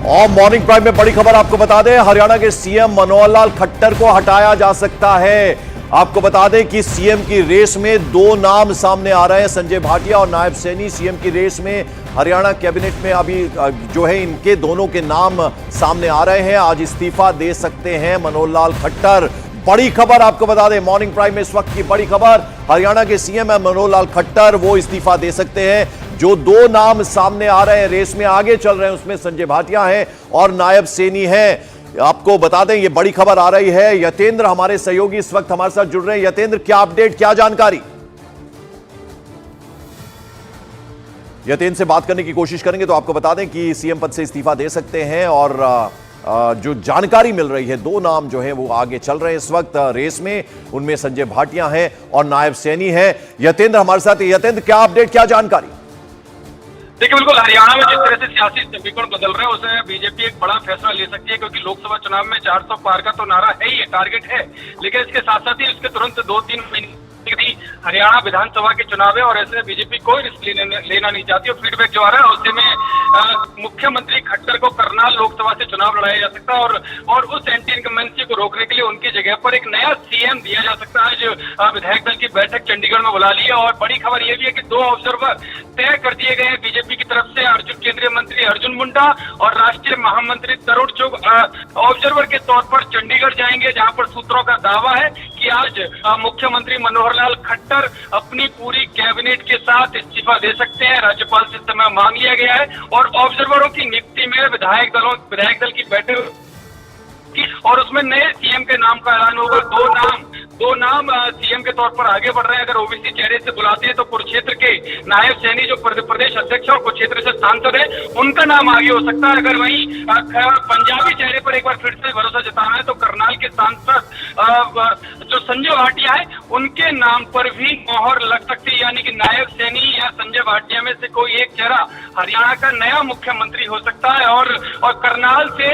और morning prime में बड़ी खबर आपको बता दें, हरियाणा के सीएम मनोहर लाल खट्टर को हटाया जा सकता है। आपको बता दें कि सीएम की रेस में दो नाम सामने आ रहे हैं, संजय भाटिया और नायब सैनी। सीएम की रेस में हरियाणा कैबिनेट में अभी जो है इनके दोनों के नाम सामने आ रहे हैं। आज इस्तीफा दे सकते हैं मनोहर लाल खट्टर। बड़ी खबर आपको बता दें, मॉर्निंग प्राइम में इस वक्त की बड़ी खबर, हरियाणा के सीएम है मनोहर लाल खट्टर, वो इस्तीफा दे सकते हैं। जो दो नाम सामने आ रहे हैं, रेस में आगे चल रहे हैं, उसमें संजय भाटिया है और नायब सैनी है। आपको बता दें ये बड़ी खबर आ रही है। यतेंद्र हमारे सहयोगी इस वक्त हमारे साथ जुड़ रहे हैं। यतेंद्र, क्या अपडेट, क्या जानकारी? यतेंद्र से बात करने की कोशिश करेंगे तो आपको बता दें कि सीएम पद से इस्तीफा दे सकते हैं और जो जानकारी मिल रही है, दो नाम जो है वो आगे चल रहे हैं इस वक्त रेस में, उनमें संजय भाटिया है और नायब सैनी है। यतेंद्र हमारे साथ। यतेंद्र, क्या अपडेट, क्या जानकारी? देखिए, बिल्कुल हरियाणा में जिस तरह से सियासी समीकरण बदल रहे हैं, उसमें बीजेपी एक बड़ा फैसला ले सकती है, क्योंकि लोकसभा चुनाव में 400 पार का तो नारा है ही, टारगेट है, लेकिन इसके साथ साथ ही उसके तुरंत 2-3 महीने हरियाणा विधानसभा के चुनाव है और ऐसे में बीजेपी कोई रिस्क लेना नहीं चाहती। और फीडबैक जो आ रहा है उससे में मुख्यमंत्री खट्टर को करनाल लोकसभा से चुनाव लड़ाया जा सकता है और उस एंटी इनकम्बेंसी को रोकने के लिए उनकी जगह पर एक नया सीएम दिया जा सकता है। जो विधायक दल की बैठक चंडीगढ़ में बुला ली है और बड़ी खबर यह भी है कि 2 ऑब्जर्वर तय कर दिए गए हैं बीजेपी की तरफ से। केंद्रीय मंत्री अर्जुन मुंडा और राष्ट्रीय महामंत्री तरुण चुग ऑब्जर्वर के तौर पर चंडीगढ़ जाएंगे, जहां पर सूत्रों का दावा है कि आज मुख्यमंत्री मनोहर लाल खट्टर अपनी पूरी कैबिनेट के साथ इस्तीफा दे सकते हैं। राज्यपाल से समय मांग लिया गया है और ऑब्जर्वरों की नियुक्ति में विधायक दल की बैठक और उसमें नए सीएम के नाम का ऐलान होगा। दो नाम सीएम के तौर पर आगे बढ़ रहे हैं। अगर ओबीसी चेहरे से बुलाते हैं तो कुरुक्षेत्र के नायब सैनी जो प्रदेश अध्यक्ष और कुरुक्षेत्र से सांसद है, उनका नाम आगे हो सकता है। अगर वहीं पंजाबी चेहरे पर एक बार फिर से भरोसा जताना है तो करनाल के सांसद जो संजय भाटिया है, उनके नाम पर भी मोहर लग सकती है, यानी कि नायब सैनी या संजय भाटिया में से कोई एक चेहरा हरियाणा का नया मुख्यमंत्री हो सकता है। और करनाल से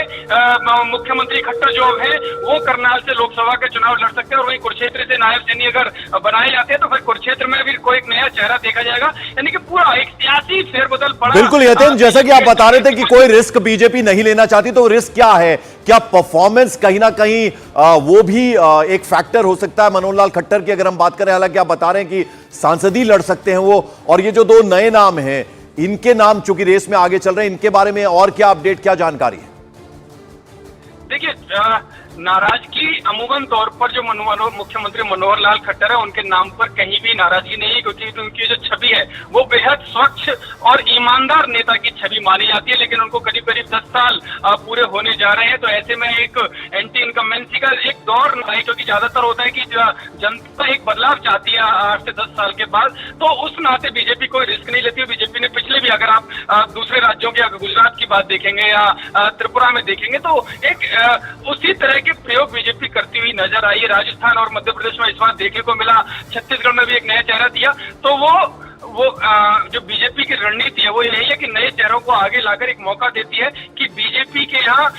मुख्यमंत्री खट्टर जो है वो करनाल से लोकसभा के चुनाव लड़ सकते हैं और वहीं कुरुक्षेत्र से नायब सैनी अगर बनाए जाते हैं तो फिर कुरुक्षेत्र में भी कोई एक नया चेहरा देखा जाएगा, यानी कि पूरा एक सियासी फेरबदल पड़ा। बिल्कुल यतेंद्र, जैसा कि आप बता रहे थे कि कोई रिस्क बीजेपी नहीं लेना चाहती, तो रिस्क क्या है? क्या परफॉर्मेंस कहीं ना कहीं वो भी एक फैक्टर हो सकता है मनोहर लाल खट्टर की? अगर हम बात करें, हालांकि आप बता रहे हैं कि सांसद ही लड़ सकते हैं वो, और ये जो दो नए नाम हैं, इनके नाम चूंकि रेस में आगे चल रहे हैं, इनके बारे में और क्या अपडेट, क्या जानकारी है? देखिए, नाराजगी अमूमन तौर पर जो मुख्यमंत्री मनोहर लाल खट्टर है उनके नाम पर कहीं भी नाराजगी नहीं है, क्योंकि उनकी जो छवि है वो बेहद स्वच्छ और ईमानदार नेता की छवि मानी जाती है। लेकिन उनको करीब 10 साल पूरे होने जा रहे हैं, तो ऐसे में एक एंटी इनकम्बेंसी का एक दौर है, क्योंकि ज्यादातर होता है कि जनता एक बदलाव चाहती है 8 से 10 साल के बाद, तो उस नाते बीजेपी कोई रिस्क नहीं लेती है। बीजेपी ने पिछले भी, अगर आप दूसरे राज्यों के, गुजरात की बात देखेंगे या त्रिपुरा में देखेंगे, तो एक उसी तरह के प्रयोग बीजेपी करती हुई नजर आई है। राजस्थान और मध्य प्रदेश में इस बार देखने को मिला, छत्तीसगढ़ में भी एक नया चेहरा दिया। तो वो जो बीजेपी की रणनीति है वो यही है कि नए चेहरों को आगे लाकर एक मौका देती है कि बीजेपी के यहाँ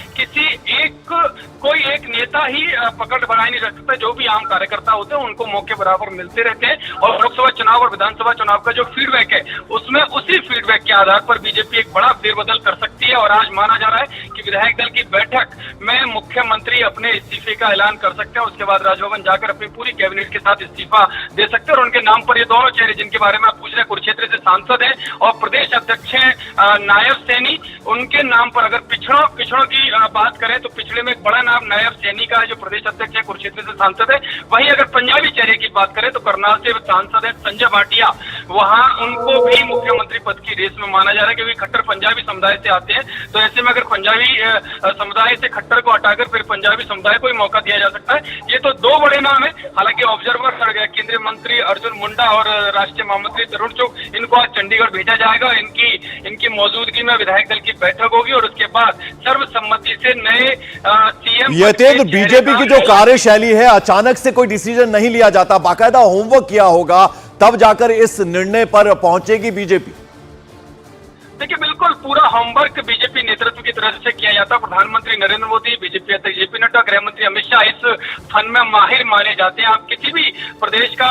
कोई एक नेता ही पकड़ बनाए नहीं रख सकता। जो भी आम कार्यकर्ता होते हैं उनको मौके बराबर मिलते रहते हैं और लोकसभा चुनाव और विधानसभा चुनाव का जो फीडबैक है उसमें उसी फीडबैक के आधार पर बीजेपी एक बड़ा फेरबदल कर सकती है। और आज माना जा रहा है कि विधायक दल की बैठक में मुख्यमंत्री अपने इस्तीफे का ऐलान कर सकते हैं, उसके बाद राजभवन जाकर अपनी पूरी कैबिनेट के साथ इस्तीफा दे सकते हैं। और उनके नाम पर ये दोनों चेहरे जिनके बारे में आप पूछ रहे हैं, कुरुक्षेत्र से सांसद है और प्रदेश अध्यक्ष है नायब सैनी, उनके नाम पर अगर पिछड़ों की बात करें तो पिछड़े में एक बड़ा नाम नायब सैनी का है जो प्रदेश अध्यक्ष है, कुरुक्षेत्र से सांसद है। वहीं अगर पंजाबी चेहरे की बात करें तो करनाल से सांसद है संजय भाटिया, वहां उनको भी मुख्यमंत्री पद की रेस में माना जा रहा है, क्योंकि खट्टर पंजाबी समुदाय से आते हैं। तो ऐसे में अगर पंजाबी समुदाय से खट्टर को हटाकर फिर पंजाबी समुदाय को ही मौका दिया जा सकता है। ये तो दो बड़े नाम है। हालांकि ऑब्जर्वर केंद्रीय मंत्री अर्जुन मुंडा और राष्ट्रीय महामंत्री तरुण चुग, इनको आज चंडीगढ़ भेजा जाएगा। इनकी मौजूदगी में विधायक दल की बैठक होगी और उसके बाद सर्वसम्मति से नए सीएम। यतेंद्र, बीजेपी की जो कार्यशैली है, अचानक से कोई डिसीजन नहीं लिया जाता, बाकायदा होमवर्क किया होगा तब जाकर इस निर्णय पर पहुंचेगी बीजेपी। देखिए बिल्कुल पूरा होमवर्क बीजेपी नेतृत्व की तरफ से किया जाता है। प्रधानमंत्री नरेंद्र मोदी, बीजेपी अध्यक्ष जेपी नड्डा, गृह मंत्री अमित शाह इस फन में माहिर माने जाते हैं। आप किसी भी प्रदेश का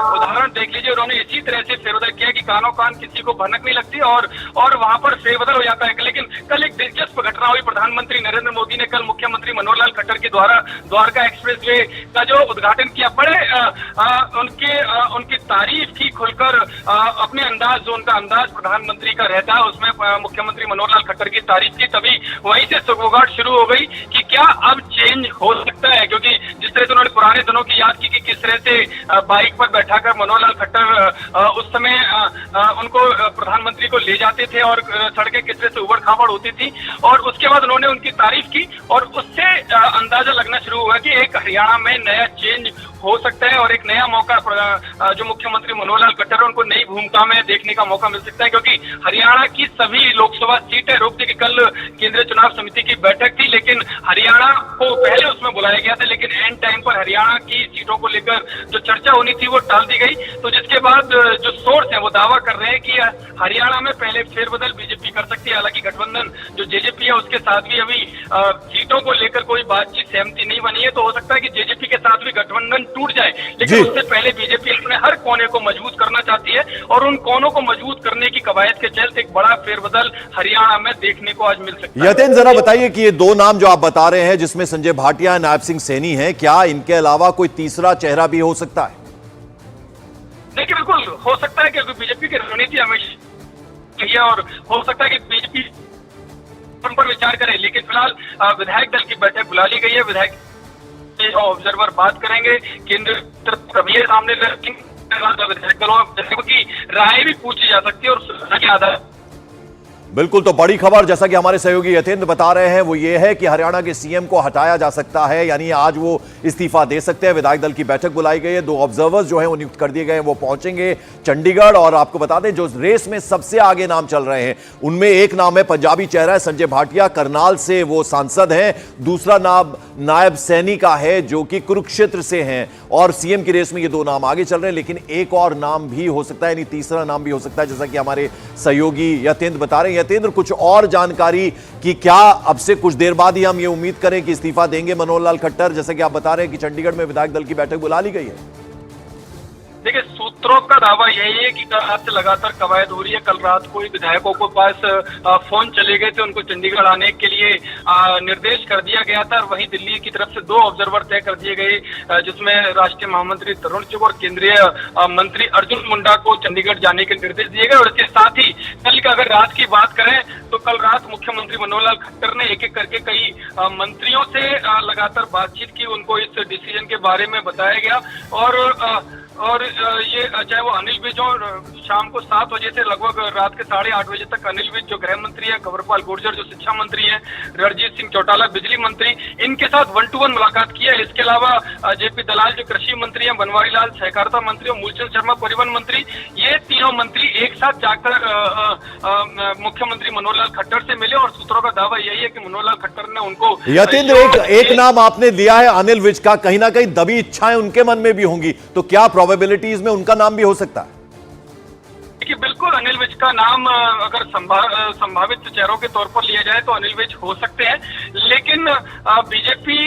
उदाहरण देख लीजिए, उन्होंने इसी तरह से फेरबदल किया कि कानों कान किसी को भनक नहीं लगती और वहां पर फेरबदल हो जाता है। लेकिन कल एक दिलचस्प घटना हुई। प्रधानमंत्री नरेंद्र मोदी ने कल मुख्यमंत्री मनोहर लाल खट्टर के द्वारा द्वारका एक्सप्रेसवे का जो उद्घाटन किया, बड़े उनकी तारीफ की खुलकर, अपने अंदाज, जो उनका अंदाज प्रधानमंत्री का रहता है उसमें मुख्यमंत्री मनोहर लाल खट्टर की तारीफ की। तभी वहीं से सुगबुगाहट शुरू हो गई कि क्या अब चेंज हो सकता है, क्योंकि जिस तरह से उन्होंने पुराने दिनों की याद की कि किस तरह से बाइक पर बैठाकर मनोहर लाल खट्टर उस समय उनको प्रधानमंत्री को ले जाते थे और सड़कें किस तरह से उबड़ खाबड़ होती थी, और उसके बाद उन्होंने उनकी तारीफ की और उससे अंदाजा लगना शुरू हुआ कि एक हरियाणा में नया चेंज हो सकता है और एक नया मौका जो मुख्यमंत्री मनोहर लाल खट्टर उनको नई भूमिका में देखने का मौका मिल सकता है। क्योंकि हरियाणा की सभी लोकसभा सीटें रोक दी कि कल केंद्रीय चुनाव समिति की बैठक थी, लेकिन हरियाणा को पहले उसमें बुलाया गया था, लेकिन एंड टाइम पर हरियाणा की सीटों को लेकर जो चर्चा होनी थी वो टाल दी गई। तो जिसके बाद जो सोर्स है वो दावा कर रहे हैं कि हरियाणा में पहले फेरबदल बीजेपी कर सकती है। हालांकि गठबंधन जो जेजेपी है उसके साथ भी अभी सीटों को लेकर कोई बातचीत, सहमति नहीं बनी है, तो हो सकता है कि जेजेपी के साथ भी गठबंधन टूट जाए। लेकिन उससे पहले बीजेपी अपने हर कोने को मजबूत करना चाहती है और उन कोनों को मजबूत करने की कवायद के चलते एक बड़ा फेरबदल हरियाणा में देखने को आज मिल सकता है। यतेन, जरा बताइए कि ये दो नाम जो आप बता रहे हैं, जिसमें संजय भाटिया, नायब सिंह सैनी हैं, क्या इनके अलावा कोई तीसरा चेहरा भी हो सकता है? देखिए बिल्कुल हो सकता है, क्योंकि बीजेपी की रणनीति हमेशा और हो सकता है कि बीजेपी पर विचार करे। लेकिन फिलहाल विधायक दल की बैठक बुला ली गई है। विधायक ऑब्जर्वर बात करेंगे, केंद्र प्रमेय सामने रखेंगे, विधायक दलों की राय भी पूछी जा सकती है और उसके आधार। बिल्कुल, तो बड़ी खबर जैसा कि हमारे सहयोगी यतेंद्र बता रहे हैं वो ये है कि हरियाणा के सीएम को हटाया जा सकता है, यानी आज वो इस्तीफा दे सकते हैं। विधायक दल की बैठक बुलाई गई है, 2 ऑब्जर्वर्स जो हैं वो नियुक्त कर दिए गए हैं, वो पहुंचेंगे चंडीगढ़। और आपको बता दें, जो रेस में सबसे आगे नाम चल रहे हैं उनमें एक नाम है, पंजाबी चेहरा है संजय भाटिया, करनाल से वो सांसद हैं। दूसरा नाम नायब सैनी का है जो कि कुरुक्षेत्र से हैं, और सीएम की रेस में ये 2 नाम आगे चल रहे हैं। लेकिन एक और नाम भी हो सकता है, यानी तीसरा नाम भी हो सकता है, जैसा कि हमारे सहयोगी यतेंद्र बता रहे हैं। यतेंद्र, कुछ और जानकारी कि क्या अब से कुछ देर बाद ही हम ये उम्मीद करें कि इस्तीफा देंगे मनोहर लाल खट्टर, जैसे कि आप बता रहे हैं कि चंडीगढ़ में विधायक दल की बैठक बुला ली गई है? देखिए सूत्रों का दावा यही है कि कल रात से लगातार कवायद हो रही है। कल रात को ही विधायकों के पास फोन चले गए थे, उनको चंडीगढ़ आने के लिए निर्देश कर दिया गया था। और वहीं दिल्ली की तरफ से 2 ऑब्जर्वर तय कर दिए गए, जिसमें राष्ट्रीय महामंत्री तरुण चुग और केंद्रीय मंत्री अर्जुन मुंडा को चंडीगढ़ जाने के निर्देश दिए गए। और इसके साथ ही कल का अगर रात की बात करें तो कल रात मुख्यमंत्री मनोहर लाल खट्टर ने एक एक करके कई मंत्रियों से लगातार बातचीत की, उनको इस डिसीजन के बारे में बताया गया। और ये चाहे वो अनिल विज हो, शाम को 7 बजे से लगभग रात के 8:30 बजे तक अनिल विज जो गृह मंत्री है, कंवरपाल गुर्जर जो शिक्षा मंत्री है, रणजीत सिंह चौटाला बिजली मंत्री, इनके साथ 1-to-1 मुलाकात की है। इसके अलावा जेपी दलाल जो कृषि मंत्री है, बनवारी लाल सहकारिता मंत्री और मूलचंद शर्मा परिवहन मंत्री, ये तीनों मंत्री एक साथ जाकर मुख्यमंत्री मनोहर लाल खट्टर से मिले। और सूत्रों का दावा यही है कि मनोहर लाल खट्टर ने उनको यतेंद्र, एक नाम आपने दिया है अनिल विज का, कहीं ना कहीं दबी इच्छाएं उनके मन में भी होंगी, तो क्या प्रोबेबिलिटीज में उनका नाम भी हो सकता है? बिल्कुल अनिल विज का नाम अगर संभावित चेहरों के तौर पर लिया जाए तो अनिल विज हो सकते हैं। लेकिन बीजेपी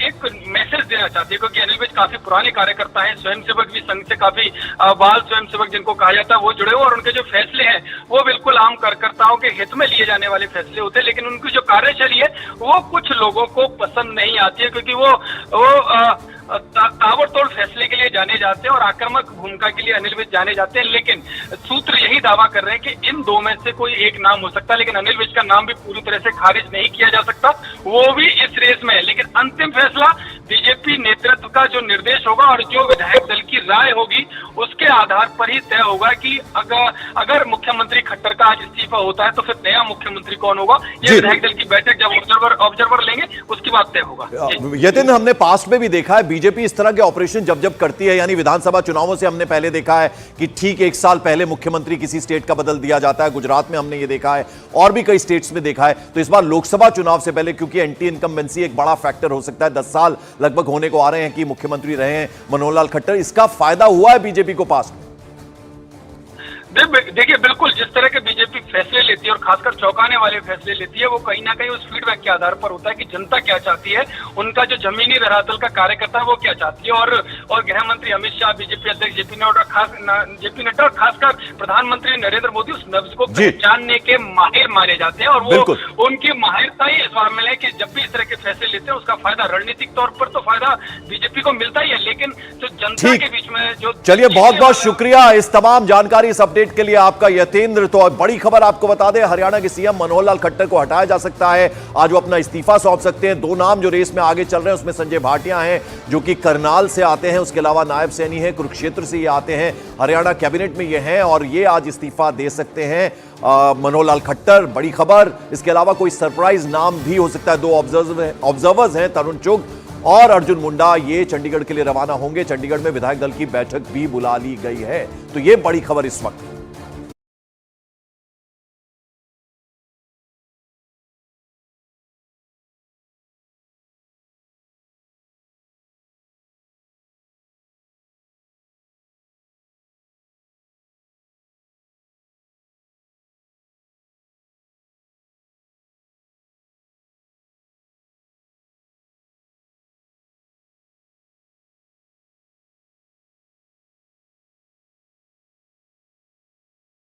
एक मैसेज देना चाहती है, क्योंकि अनिल विज काफी पुराने कार्यकर्ता हैं, स्वयंसेवक भी संघ से काफी बाल स्वयंसेवक जिनको कहा जाता है वो जुड़े हुए, और उनके जो फैसले हैं वो बिल्कुल आम कार्यकर्ताओं के हित में लिए जाने वाले फैसले होते हैं। लेकिन उनकी जो कार्यशैली है वो कुछ लोगों को पसंद नहीं आती है, क्योंकि वो ताबड़तोड़ फैसले के लिए जाने जाते हैं और आक्रामक भूमिका के लिए अनिल विज जाने जाते हैं। लेकिन सूत्र यही दावा कर रहे हैं कि इन 2 में से कोई एक नाम हो सकता है, लेकिन अनिल विज का नाम भी पूरी तरह से खारिज नहीं किया जा सकता, वो भी इस रेस में है। लेकिन अंतिम फैसला बीजेपी नेतृत्व का जो निर्देश होगा और जो विधायक दल की राय होगी उसके आधार पर ही तय होगा कि अगर मुख्यमंत्री खट्टर का आज इस्तीफा होता है तो फिर नया मुख्यमंत्री कौन होगा। ये विधायक दल की बैठक जब ऑब्जर्वर लेंगे उसकी बात तय होगा। यतेंद्र, हमने पास्ट में भी देखा है बीजेपी इस तरह के ऑपरेशन जब करती है, यानी विधानसभा चुनावों से हमने पहले देखा है कि ठीक 1 साल पहले मुख्यमंत्री किसी स्टेट का बदल दिया जाता है। गुजरात में हमने ये देखा है और भी कई स्टेट्स में देखा है। तो इस बार लोकसभा चुनाव से पहले, क्योंकि एंटी इनकम्बेंसी एक बड़ा फैक्टर हो सकता है, 10 साल लगभग होने को आ रहे हैं कि मुख्यमंत्री रहे हैं मनोहर लाल खट्टर, इसका फायदा हुआ है बीजेपी को पास में? देखिए बिल्कुल जिस तरह के बीजेपी फैसले लेती है और खासकर चौंकाने वाले फैसले लेती है, वो कहीं ना कहीं उस फीडबैक के आधार पर होता है कि जनता क्या चाहती है, उनका जो जमीनी धरातल का कार्यकर्ता है वो क्या चाहती है। और गृह मंत्री अमित शाह, बीजेपी अध्यक्ष जेपी नड्डा और खासकर प्रधानमंत्री नरेंद्र मोदी उस नब्ज को पहचानने के माहिर माने जाते हैं। और वो उनकी माहिरता ही इस मामले में है कि जब भी इस तरह के फैसले लेते हैं उसका फायदा रणनीतिक तौर पर तो फायदा बीजेपी को मिलता ही है, लेकिन जो जनता के बीच में जो। चलिए बहुत बहुत शुक्रिया इस तमाम जानकारी, इस अपडेट के लिए आपका यतेंद्र। तो बड़ी खबर आपको बता दें, हरियाणा के सीएम मनोहर लाल खट्टर को हटाया जा सकता है। आज वो अपना इस्तीफा सौंप सकते हैं। दो नाम जो रेस में आगे चल रहे हैं उसमें संजय भाटिया हैं जो कि करनाल से आते हैं, उसके अलावा नायब सैनी है कुरुक्षेत्र से ये आते हैं, हरियाणा कैबिनेट में ये हैं और ये आज इस्तीफा दे सकते हैं मनोहर लाल खट्टर। बड़ी खबर। इसके अलावा कोई सरप्राइज नाम भी हो सकता है। दो ऑब्जर्वर्स हैं, तरुण चुग और अर्जुन मुंडा, ये चंडीगढ़ के लिए रवाना होंगे। चंडीगढ़ में विधायक दल की बैठक भी बुला ली गई है। तो ये बड़ी खबर इस वक्त।